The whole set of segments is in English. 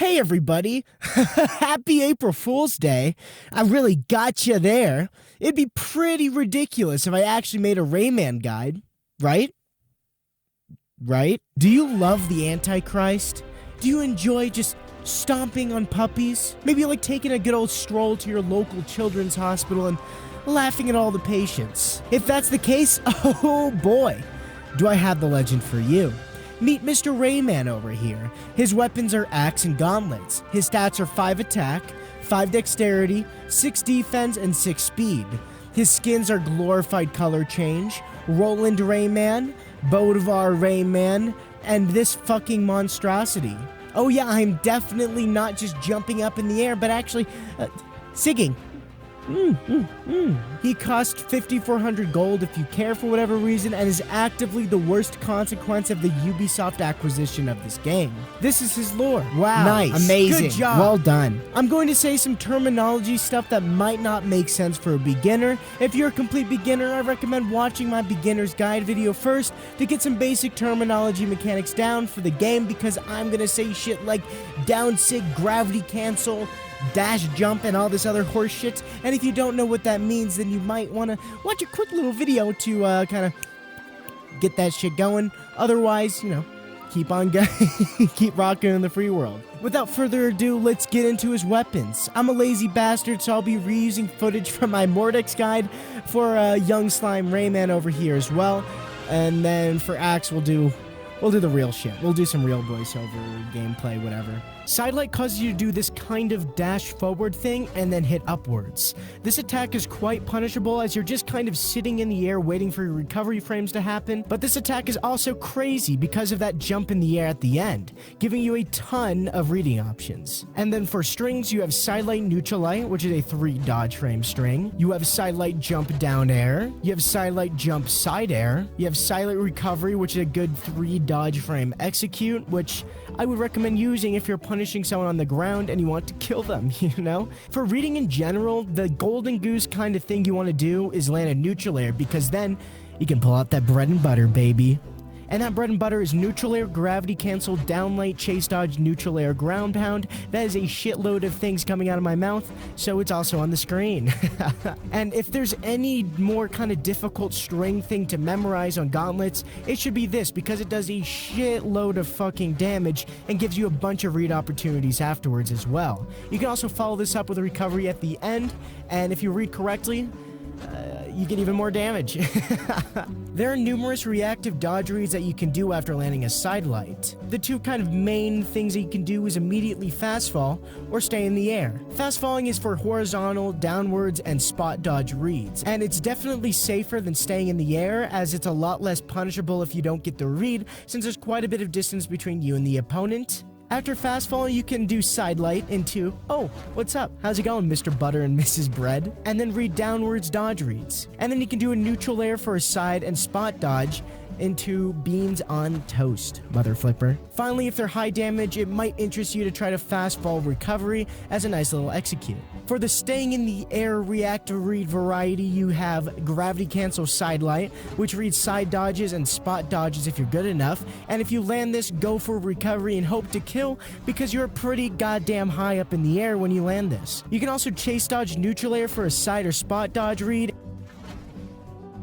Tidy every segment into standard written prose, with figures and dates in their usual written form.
Hey everybody, happy April Fool's Day. I really got you there. It'd be pretty ridiculous if I actually made a Rayman guide, right? Right? Do you love the Antichrist? Do you enjoy just stomping on puppies? Maybe you like taking a good old stroll to your local children's hospital and laughing at all the patients. If that's the case, oh boy, do I have the legend for you. Meet Mr. Rayman over here. His weapons are axe and gauntlets. His stats are 5 attack, 5 dexterity, 6 defense, and 6 speed. His skins are glorified color change, Roland Rayman, Bolivar Rayman, and this fucking monstrosity. Oh yeah, I'm definitely not just jumping up in the air, but actually, sigging. He costs 5,400 gold if you care for whatever reason and is actively the worst consequence of the Ubisoft acquisition of this game. This is his lore. Wow. Nice. Amazing. Good job. Well done. I'm going to say some terminology stuff that might not make sense for a beginner. If you're a complete beginner, I recommend watching my beginner's guide video first to get some basic terminology mechanics down for the game, because I'm going to say shit like down sig, gravity cancel, dash jump, and all this other horse shit. And if you don't know what that means, then you might want to watch a quick little video to kind of get that shit going. Otherwise, you know, keep on going, keep rocking in the free world. Without further ado, let's get into his weapons. I'm a lazy bastard, so I'll be reusing footage from my Mordex guide for young slime Rayman over here as well. And then for axe, we'll do the real shit. We'll do some real voiceover, gameplay, whatever. Sidelight causes you to do this kind of dash forward thing and then hit upwards. This attack is quite punishable as you're just kind of sitting in the air waiting for your recovery frames to happen, but this attack is also crazy because of that jump in the air at the end, giving you a ton of reading options. And then for strings, you have Sidelight Neutralite, which is a 3 dodge frame string. You have Sidelight Jump Down Air. You have Sidelight Jump Side Air. You have Sidelight Recovery, which is a good 3 dodge frame execute, which I would recommend using if you're punishing someone on the ground and you want to kill them, you know? For reading in general, the golden goose kind of thing you want to do is land a neutral air, because then you can pull out that bread and butter, baby. And that bread and butter is neutral air, gravity cancel, downlight, chase dodge, neutral air, groundpound. That is a shitload of things coming out of my mouth, so it's also on the screen. And if there's any more kind of difficult string thing to memorize on gauntlets, it should be this, because it does a shitload of fucking damage and gives you a bunch of read opportunities afterwards as well. You can also follow this up with a recovery at the end, and if you read correctly, you get even more damage. There are numerous reactive dodge reads that you can do after landing a Sidelight. The two kind of main things that you can do is immediately fast fall or stay in the air. Fast falling is for horizontal, downwards, and spot dodge reads, and it's definitely safer than staying in the air, as it's a lot less punishable if you don't get the read, since there's quite a bit of distance between you and the opponent. After fast falling, you can do Sidelight into, oh, what's up? How's it going, Mr. Butter and Mrs. Bread? And then read downwards dodge reads. And then you can do a neutral air for a side and spot dodge into beans on toast, mother flipper. Finally, if they're high damage, it might interest you to try to fast fall recovery as a nice little execute. For the staying in the air reactive read variety, you have gravity cancel Sidelight, which reads side dodges and spot dodges if you're good enough. And if you land this, go for recovery and hope to kill, because you're pretty goddamn high up in the air when you land this. You can also chase dodge neutral air for a side or spot dodge read.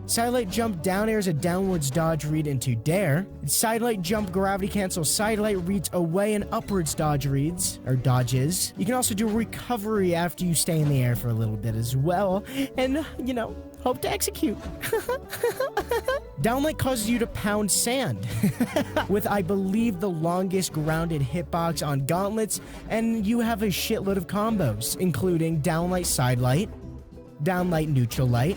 Sidelight Jump Down Air is a downwards dodge read into Dare. Sidelight Jump Gravity Cancel Sidelight reads away and upwards dodge reads, or dodges. You can also do Recovery after you stay in the air for a little bit as well, and, you know, hope to execute. Downlight causes you to pound sand, with, I believe, the longest grounded hitbox on gauntlets, and you have a shitload of combos, including Downlight Sidelight, Downlight Neutral Light,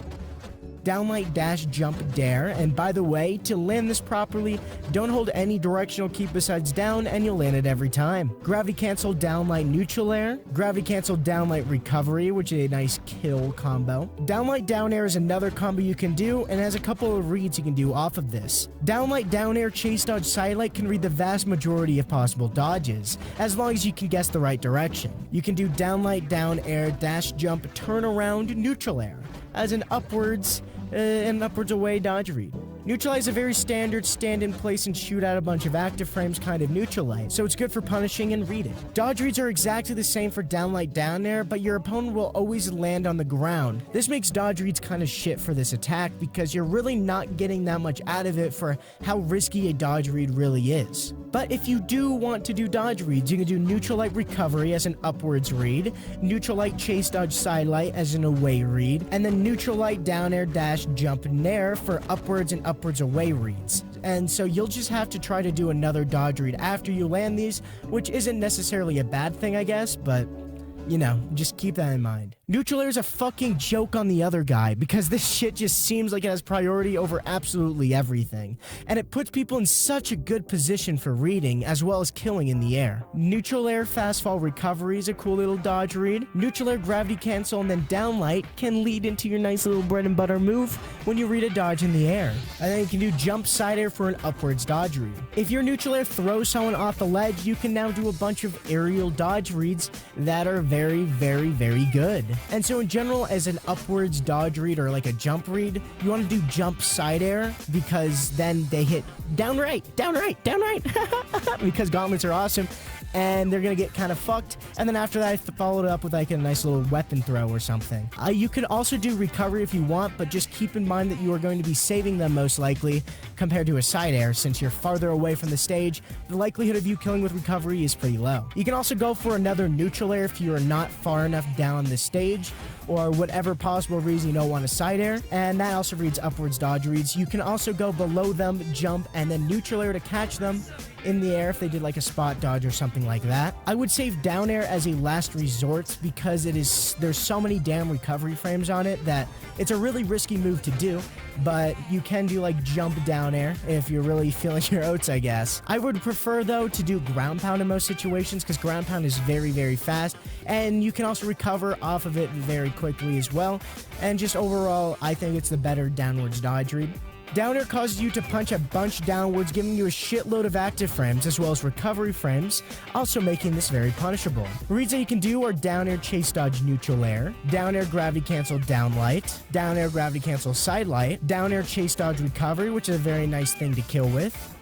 Downlight Dash Jump Dare, and by the way, to land this properly, don't hold any directional key besides down and you'll land it every time. Gravity Cancel Downlight Neutral Air, Gravity Cancel Downlight Recovery, which is a nice kill combo. Downlight Down Air is another combo you can do and has a couple of reads you can do off of this. Downlight Down Air Chase Dodge Sidelight can read the vast majority of possible dodges, as long as you can guess the right direction. You can do Downlight Down Air Dash Jump Turnaround Neutral Air as an upwards away dodge read. Neutral Light is a very standard stand in place and shoot out a bunch of active frames kind of Neutral Light, so it's good for punishing and reading. Dodge reads are exactly the same for Downlight down air, but your opponent will always land on the ground. This makes dodge reads kind of shit for this attack because you're really not getting that much out of it for how risky a dodge read really is. But if you do want to do dodge reads, you can do Neutral Light Recovery as an upwards read, Neutral Light Chase Dodge Sidelight as an away read, and then Neutral Light Down Air Dash Jump Nair for upwards and upwards away reads. And so you'll just have to try to do another dodge read after you land these, which isn't necessarily a bad thing, I guess, but you know, just keep that in mind. Neutral Air is a fucking joke on the other guy because this shit just seems like it has priority over absolutely everything. And it puts people in such a good position for reading as well as killing in the air. Neutral Air Fast Fall Recovery is a cool little dodge read. Neutral Air Gravity Cancel and then Downlight can lead into your nice little bread and butter move when you read a dodge in the air. And then you can do Jump Side Air for an upwards dodge read. If your Neutral Air throws someone off the ledge, you can now do a bunch of aerial dodge reads that are very, very, very good. And so in general, as an upwards dodge read or like a jump read, you want to do Jump Side Air because then they hit downright, because gauntlets are awesome. And they're gonna get kind of fucked. And then after that, I followed it up with like a nice little weapon throw or something. You could also do recovery if you want, but just keep in mind that you are going to be saving them most likely compared to a side air. Since you're farther away from the stage, the likelihood of you killing with recovery is pretty low. You can also go for another neutral air if you are not far enough down the stage, or whatever possible reason you don't want a side air, and that also reads upwards dodge reads. You can also go below them, jump, and then neutral air to catch them in the air if they did like a spot dodge or something like that. I would save down air as a last resort because there's so many damn recovery frames on it that it's a really risky move to do, but you can do like jump down air if you're really feeling your oats, I guess. I would prefer though to do ground pound in most situations because ground pound is very, very fast, and you can also recover off of it very quickly as well. And just overall, I think it's the better downwards dodge read. Down air causes you to punch a bunch downwards, giving you a shitload of active frames as well as recovery frames, also making this very punishable. Reads that you can do are down air chase dodge neutral air, down air gravity cancel downlight, down air gravity cancel sidelight, down air chase dodge recovery, which is a very nice thing to kill with.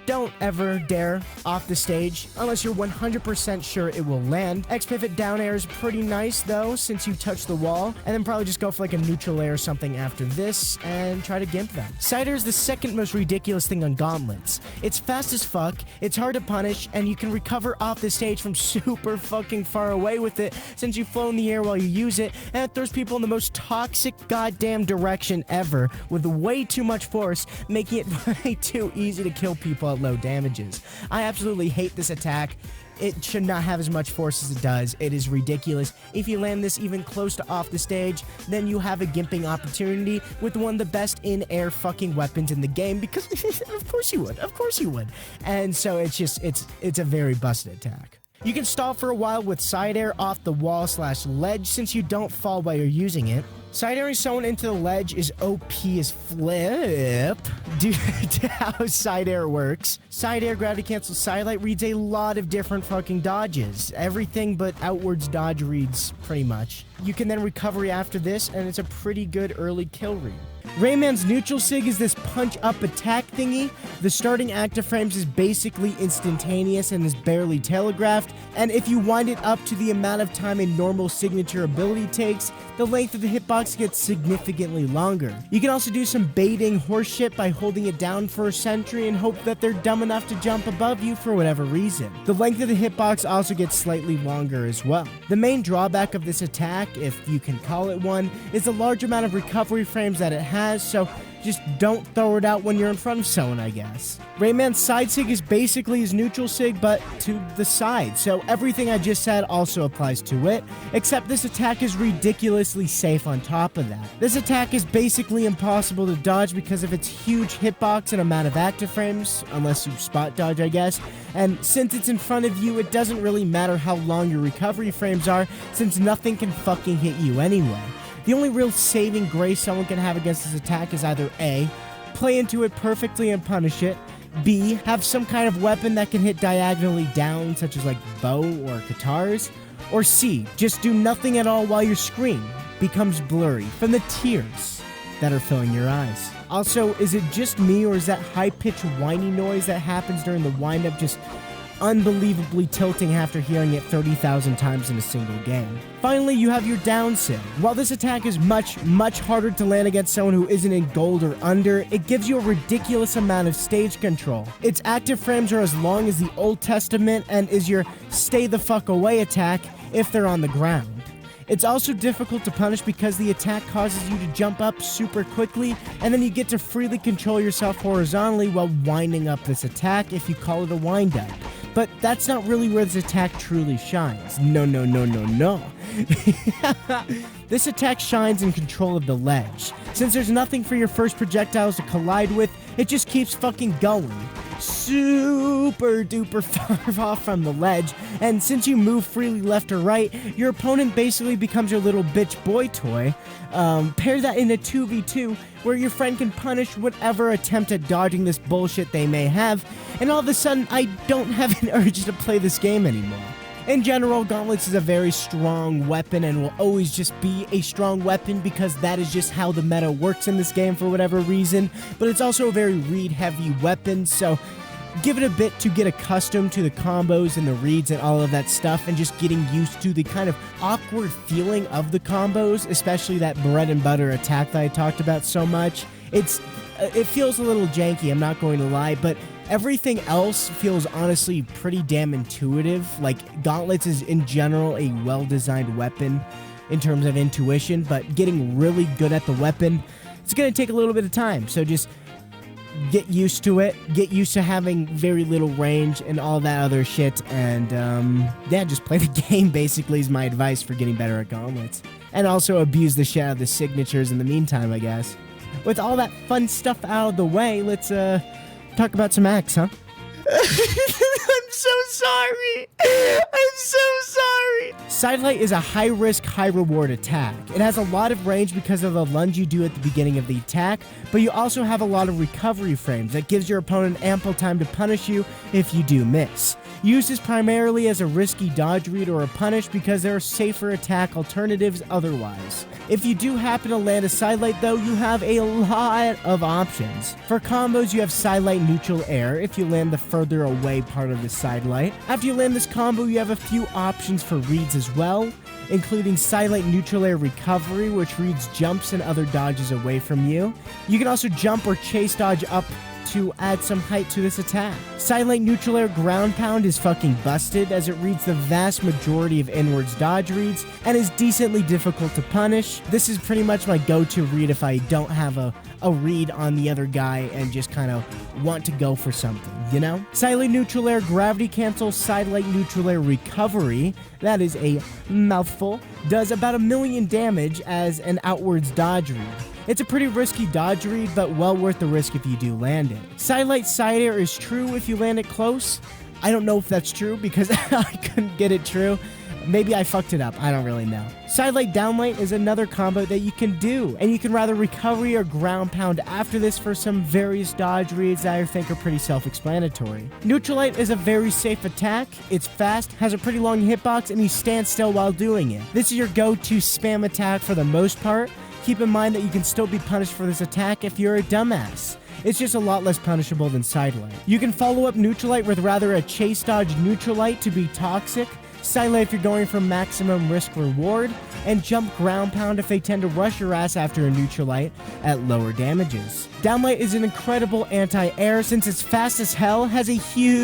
Don't ever dare off the stage unless you're 100% sure it will land. X-pivot down air is pretty nice though since you touch the wall, and then probably just go for like a neutral air or something after this and try to gimp them. Side air is the second most ridiculous thing on gauntlets. It's fast as fuck, it's hard to punish, and you can recover off the stage from super fucking far away with it since you flow in the air while you use it, and it throws people in the most toxic goddamn direction ever with way too much force, making it way too easy to kill people at low damages. I absolutely hate this attack. It should not have as much force as it does. It is ridiculous. If you land this even close to off the stage, then you have a gimping opportunity with one of the best in-air fucking weapons in the game because of course you would. Of course you would. And so it's a very busted attack. You can stall for a while with side air off the wall / ledge since you don't fall while you're using it. Side airing someone into the ledge is OP as flip due to how side air works. Side air gravity cancel sidelight reads a lot of different fucking dodges. Everything but outwards dodge reads pretty much. You can then recovery after this, and it's a pretty good early kill read. Rayman's neutral sig is this punch up attack thingy. The starting active frames is basically instantaneous and is barely telegraphed, and if you wind it up to the amount of time a normal signature ability takes, the length of the hitbox gets significantly longer. You can also do some baiting horseshit by holding it down for a sentry and hope that they're dumb enough to jump above you for whatever reason. The length of the hitbox also gets slightly longer as well. The main drawback of this attack, if you can call it one, is the large amount of recovery frames that it has, so just don't throw it out when you're in front of someone, I guess. Rayman's side sig is basically his neutral sig, but to the side, so everything I just said also applies to it, except this attack is ridiculously safe on top of that. This attack is basically impossible to dodge because of its huge hitbox and amount of active frames, unless you spot dodge, I guess, and since it's in front of you, it doesn't really matter how long your recovery frames are, since nothing can fucking hit you anyway. The only real saving grace someone can have against this attack is either A, play into it perfectly and punish it, B, have some kind of weapon that can hit diagonally down, such as like bow or guitars, Or C, just do nothing at all while your screen becomes blurry from the tears that are filling your eyes. Also, is it just me, or is that high-pitched whiny noise that happens during the wind-up just unbelievably tilting after hearing it 30,000 times in a single game? Finally, you have your down sig. While this attack is much, much harder to land against someone who isn't in gold or under, it gives you a ridiculous amount of stage control. Its active frames are as long as the Old Testament and is your stay the fuck away attack if they're on the ground. It's also difficult to punish because the attack causes you to jump up super quickly, and then you get to freely control yourself horizontally while winding up this attack if you call it a wind-up. But that's not really where this attack truly shines. No, no, no, no, no. This attack shines in control of the ledge. Since there's nothing for your first projectiles to collide with, it just keeps fucking going. Super duper far off from the ledge, and since you move freely left or right, your opponent basically becomes your little bitch boy toy. Pair that in a 2v2 where your friend can punish whatever attempt at dodging this bullshit they may have, and all of a sudden I don't have an urge to play this game anymore. In general, Gauntlets is a very strong weapon and will always just be a strong weapon because that is just how the meta works in this game for whatever reason, but it's also a very read-heavy weapon, so give it a bit to get accustomed to the combos and the reads and all of that stuff, and just getting used to the kind of awkward feeling of the combos, especially that bread and butter attack that I talked about so much. It feels a little janky, I'm not going to lie, but everything else feels honestly pretty damn intuitive. Like, Gauntlets is in general a well-designed weapon in terms of intuition, but getting really good at the weapon, it's going to take a little bit of time, so just get used to it, get used to having very little range and all that other shit, and yeah, just play the game basically is my advice for getting better at Gauntlets. And also abuse the shit out of the signatures in the meantime, I guess. With all that fun stuff out of the way, let's talk about some acts, huh? I'm so sorry. I'm so sorry. Sidelight is a high-risk, high-reward attack. It has a lot of range because of the lunge you do at the beginning of the attack, but you also have a lot of recovery frames that gives your opponent ample time to punish you if you do miss. Use this primarily as a risky dodge read or a punish because there are safer attack alternatives otherwise. If you do happen to land a Sidelight though, you have a lot of options. For combos, you have Sidelight Neutral Air if you land the further away part of the Sidelight. After you land this combo, you have a few options for reads as well, including Sidelight Neutral Air Recovery, which reads jumps and other dodges away from you. You can also jump or chase dodge up to add some height to this attack. Sidelight Neutral Air Groundpound is fucking busted as it reads the vast majority of inwards dodge reads and is decently difficult to punish. This is pretty much my go-to read if I don't have a read on the other guy and just kind of want to go for something, you know? Sidelight Neutral Air Gravity Cancel Sidelight Neutral Air Recovery, that is a mouthful, does about 1,000,000 damage as an outwards dodge read. It's a pretty risky dodge read, but well worth the risk if you do land it. Sidelight Side Air is true if you land it close. I don't know if that's true because I couldn't get it true. Maybe I fucked it up, I don't really know. Sidelight Downlight is another combo that you can do, and you can rather recovery or ground pound after this for some various dodge reads that I think are pretty self-explanatory. Neutralite is a very safe attack, it's fast, has a pretty long hitbox, and you stand still while doing it. This is your go-to spam attack for the most part. Keep in mind that you can still be punished for this attack if you're a dumbass. It's just a lot less punishable than Sidelight. You can follow up Neutralite with rather a chase dodge Neutralite to be toxic, Sidelight if you're going for maximum risk reward, and jump ground pound if they tend to rush your ass after a Neutralite at lower damages. Downlight is an incredible anti-air since it's fast as hell, has a huge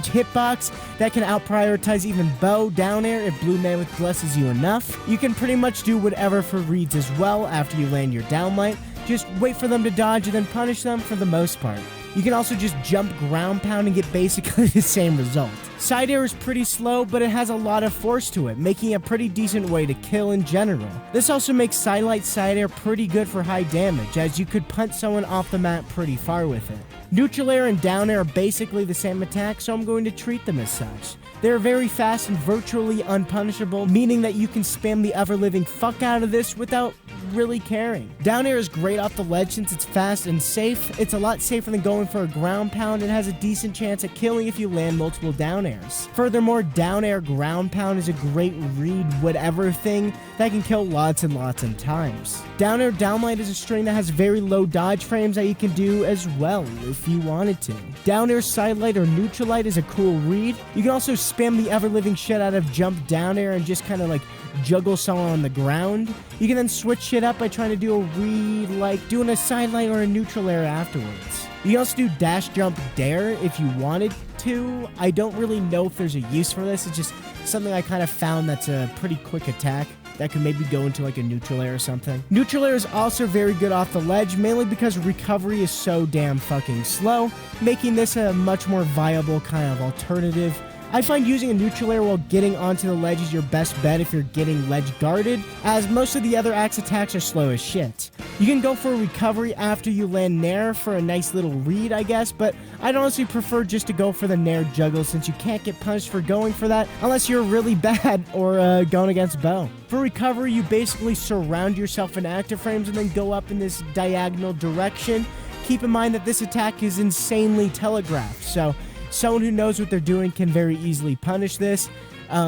hitbox that can out-prioritize even bow down air if Blue Mammoth blesses you enough. You can pretty much do whatever for reads as well after you land your Downlight, just wait for them to dodge and then punish them for the most part. You can also just jump ground pound and get basically the same result. Side air is pretty slow, but it has a lot of force to it, making it a pretty decent way to kill in general. This also makes Sidelight side air pretty good for high damage, as you could punt someone off the map pretty far with it. Neutral air and down air are basically the same attack, so I'm going to treat them as such. They're very fast and virtually unpunishable, meaning that you can spam the ever-living fuck out of this without really caring. Down air is great off the ledge since it's fast and safe. It's a lot safer than going for a ground pound and has a decent chance at killing if you land multiple down airs. Furthermore, down air ground pound is a great read whatever thing that can kill lots and lots of times. Down air downlight is a string that has very low dodge frames that you can do as well if you wanted to. Down air sidelight or neutral light is a cool read. You can also spam the ever-living shit out of jump down air and just kind of like juggle someone on the ground. You can then switch shit up by trying to do a read like doing a sidelight or a neutral air afterwards. You can also do dash jump dare if you wanted to. I don't really know if there's a use for this. It's just something I kind of found that's a pretty quick attack that could maybe go into like a neutral air or something. Neutral air is also very good off the ledge, mainly because recovery is so damn fucking slow, making this a much more viable kind of alternative. I find using a neutral air while getting onto the ledge is your best bet if you're getting ledge guarded, as most of the other axe attacks are slow as shit. You can go for a recovery after you land nair for a nice little read, I guess, but I'd honestly prefer just to go for the nair juggle since you can't get punished for going for that unless you're really bad or going against bow. For recovery, you basically surround yourself in active frames and then go up in this diagonal direction. Keep in mind that this attack is insanely telegraphed, so someone who knows what they're doing can very easily punish this.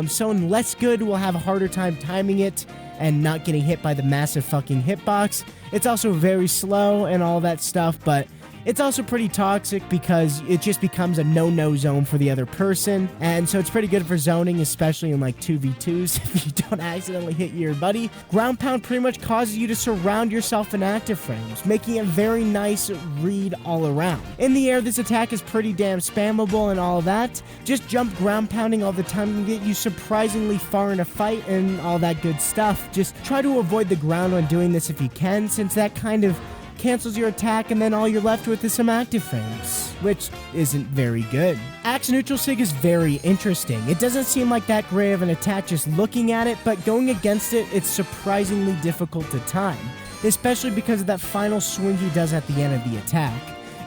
Someone less good will have a harder time timing it and not getting hit by the massive fucking hitbox. It's also very slow and all that stuff, but it's also pretty toxic because it just becomes a no-no zone for the other person. And so it's pretty good for zoning, especially in like 2v2s if you don't accidentally hit your buddy. Ground pound pretty much causes you to surround yourself in active frames, making a very nice read all around. In the air, this attack is pretty damn spammable and all that. Just jump ground pounding all the time can get you surprisingly far in a fight and all that good stuff. Just try to avoid the ground when doing this if you can, since that kind of cancels your attack and then all you're left with is some active frames, which isn't very good. Axe neutral sig is very interesting. It doesn't seem like that great of an attack just looking at it, but going against it, it's surprisingly difficult to time, especially because of that final swing he does at the end of the attack.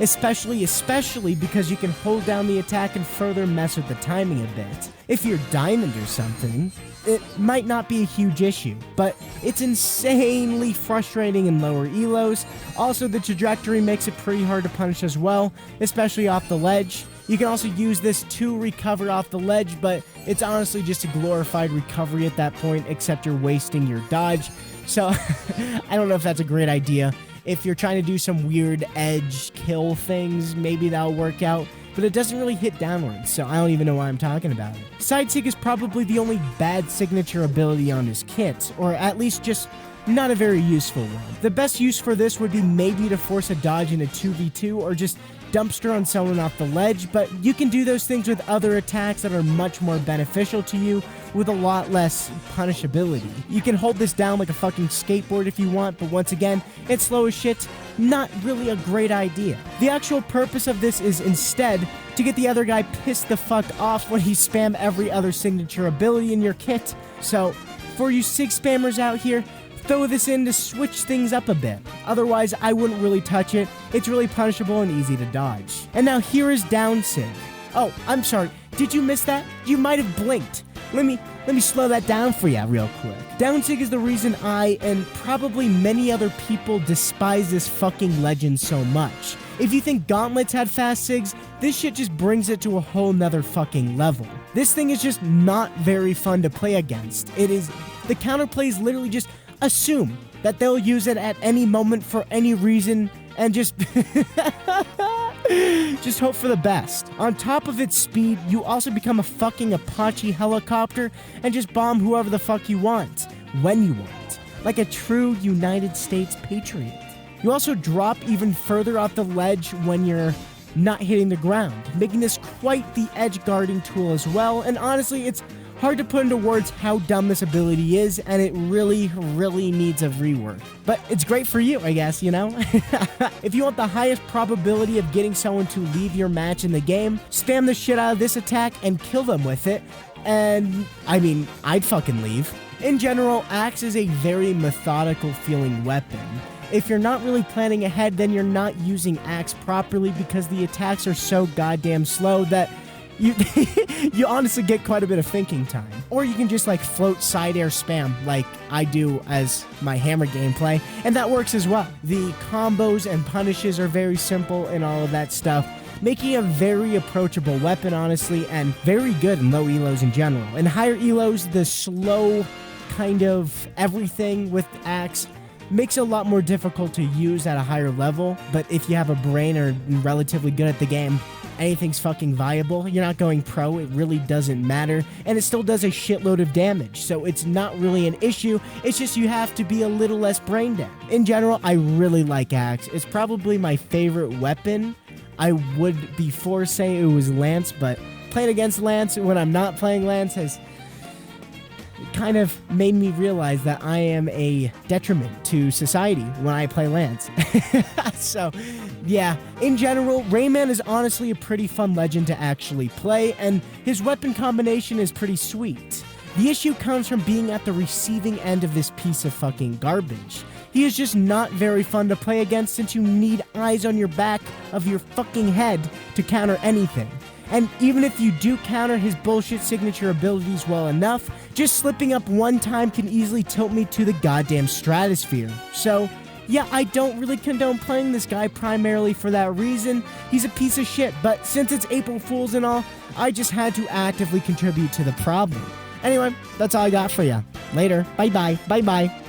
Especially because you can hold down the attack and further mess with the timing a bit. If you're diamond or something, it might not be a huge issue, but it's insanely frustrating in lower elos. Also, the trajectory makes it pretty hard to punish as well, especially off the ledge. You can also use this to recover off the ledge, but it's honestly just a glorified recovery at that point, except you're wasting your dodge. So, I don't know if that's a great idea. If you're trying to do some weird edge kill things, maybe that'll work out, but it doesn't really hit downwards, so I don't even know why I'm talking about it. Side sig is probably the only bad signature ability on his kit, or at least just not a very useful one. The best use for this would be maybe to force a dodge in a 2v2 or just dumpster on someone off the ledge, but you can do those things with other attacks that are much more beneficial to you with a lot less punishability. You can hold this down like a fucking skateboard if you want, but once again, it's slow as shit, not really a great idea. The actual purpose of this is instead to get the other guy pissed the fuck off when he spam every other signature ability in your kit. So, for you sig spammers out here, throw this in to switch things up a bit. Otherwise, I wouldn't really touch it. It's really punishable and easy to dodge. And now here is down sig. Oh, I'm sorry. Did you miss that? You might have blinked. Let me slow that down for you real quick. Down sig is the reason I, and probably many other people, despise this fucking legend so much. If you think Gauntlets had fast sigs, this shit just brings it to a whole nother fucking level. This thing is just not very fun to play against. The counterplay is literally just assume that they'll use it at any moment for any reason and just just hope for the best. On top of its speed, you also become a fucking Apache helicopter and just bomb whoever the fuck you want, when you want, like a true United States patriot. You also drop even further off the ledge when you're not hitting the ground, making this quite the edge guarding tool as well, and honestly, it's hard to put into words how dumb this ability is, and it really needs a rework. But it's great for you, I guess, you know? If you want the highest probability of getting someone to leave your match in the game, spam the shit out of this attack and kill them with it, and, I mean, I'd fucking leave. In general, Axe is a very methodical feeling weapon. If you're not really planning ahead, then you're not using Axe properly because the attacks are so goddamn slow that you you honestly get quite a bit of thinking time. Or you can just like float side air spam like I do as my hammer gameplay, and that works as well. The combos and punishes are very simple and all of that stuff, making a very approachable weapon, honestly, and very good in low elos in general. In higher elos, the slow kind of everything with axe makes it a lot more difficult to use at a higher level, but if you have a brain or relatively good at the game, anything's fucking viable. You're not going pro, it really doesn't matter, and it still does a shitload of damage, so it's not really an issue. It's just you have to be a little less brain dead. In general, I really like axe. It's probably my favorite weapon. I would before say it was Lance, but playing against Lance when I'm not playing Lance has kind of made me realize that I am a detriment to society when I play Lance. So, yeah, in general, Rayman is honestly a pretty fun legend to actually play, and his weapon combination is pretty sweet. The issue comes from being at the receiving end of this piece of fucking garbage. He is just not very fun to play against since you need eyes on your back of your fucking head to counter anything. And even if you do counter his bullshit signature abilities well enough, just slipping up one time can easily tilt me to the goddamn stratosphere. So, yeah, I don't really condone playing this guy primarily for that reason. He's a piece of shit, but since it's April Fool's and all, I just had to actively contribute to the problem. Anyway, that's all I got for ya. Later. Bye-bye. Bye-bye.